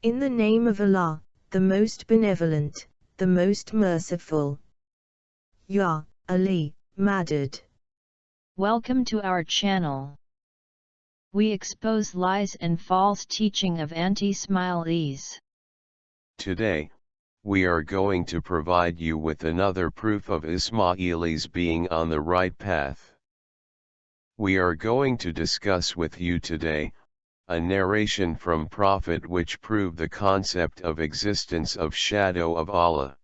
In the name of Allah, the most benevolent, the most merciful. Ya Ali, Madad. Welcome to our channel. We expose lies and false teaching of anti-Ismailis. Today, we are going to provide you with another proof of Ismailis being on the right path. We are going to discuss with you today a narration from Prophet which prove the concept of existence of shadow of Allah.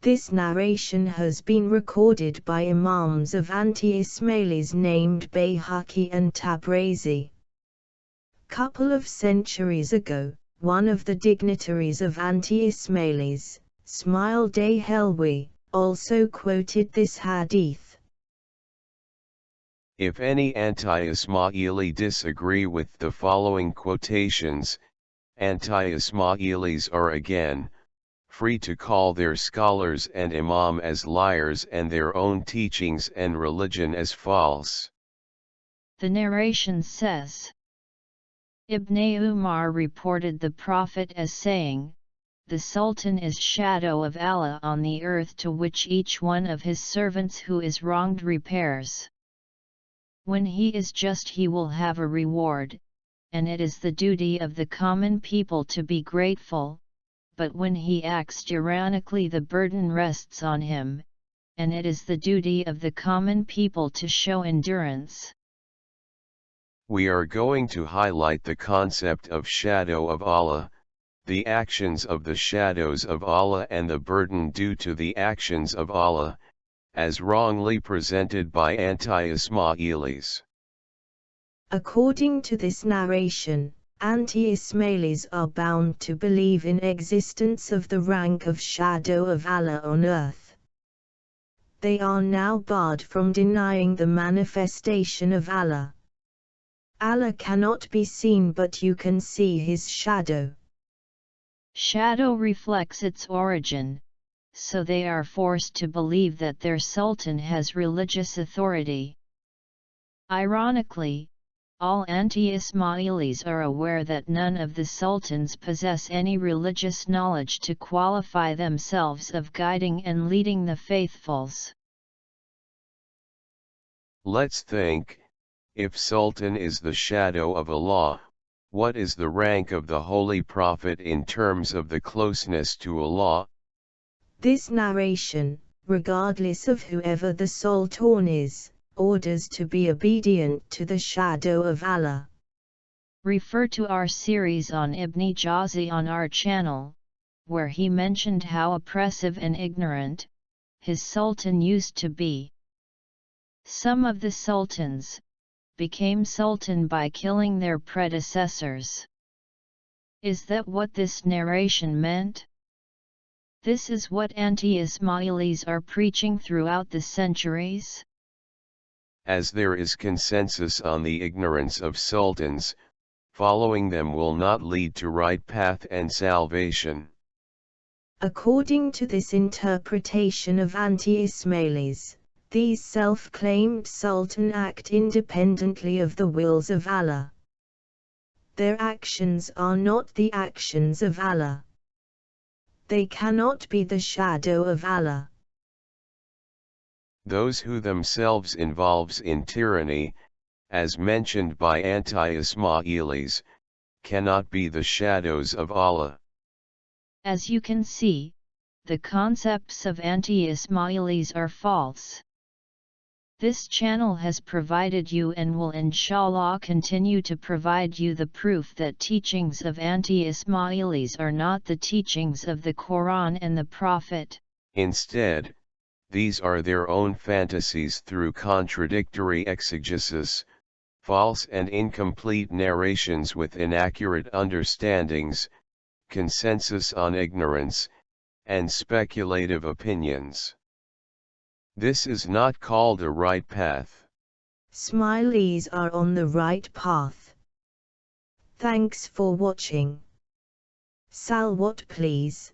This narration has been recorded by Imams of anti-Ismailis named Bayhaqi and Tabrizi. Couple of centuries ago, one of the dignitaries of anti-Ismailis, Ismail Helwi, also quoted this hadith. If any anti-Ismaili disagree with the following quotations, anti-Ismailis are again free to call their scholars and imam as liars and their own teachings and religion as false. The narration says, Ibn Umar reported the Prophet as saying, "The Sultan is shadow of Allah on the earth to which each one of his servants who is wronged repairs. When he is just he will have a reward, and it is the duty of the common people to be grateful, but when he acts tyrannically the burden rests on him, and it is the duty of the common people to show endurance." We are going to highlight the concept of shadow of Allah, the actions of the shadows of Allah and the burden due to the actions of Allah, as wrongly presented by anti-Ismailis. According to this narration, anti-Ismailis are bound to believe in existence of the rank of shadow of Allah on earth. They are now barred from denying the manifestation of Allah. Allah cannot be seen, but you can see his shadow. Shadow reflects its origin, so they are forced to believe that their sultan has religious authority. Ironically, all anti-Ismailis are aware that none of the sultans possess any religious knowledge to qualify themselves of guiding and leading the faithfuls. Let's think, if Sultan is the shadow of Allah, what is the rank of the Holy Prophet in terms of the closeness to Allah? This narration, regardless of whoever the Sultan is, orders to be obedient to the shadow of Allah. Refer to our series on Ibn Jawzi on our channel, where he mentioned how oppressive and ignorant his sultan used to be. Some of the sultans became sultan by killing their predecessors. Is that what this narration meant? This is what anti-Ismailis are preaching throughout the centuries? As there is consensus on the ignorance of sultans, following them will not lead to right path and salvation. According to this interpretation of anti-Ismailis, these self-claimed sultan act independently of the wills of Allah. Their actions are not the actions of Allah. They cannot be the shadow of Allah. Those who themselves involves in tyranny, as mentioned by anti-Ismailis, cannot be the shadows of Allah. As you can see, the concepts of anti-Ismailis are false. This channel has provided you and will inshallah continue to provide you the proof that teachings of anti-Ismailis are not the teachings of the Quran and the Prophet. Instead, these are their own fantasies through contradictory exegesis, false and incomplete narrations with inaccurate understandings, consensus on ignorance, and speculative opinions. This is not called a right path. Ismailis are on the right path. Thanks for watching. Salawat please.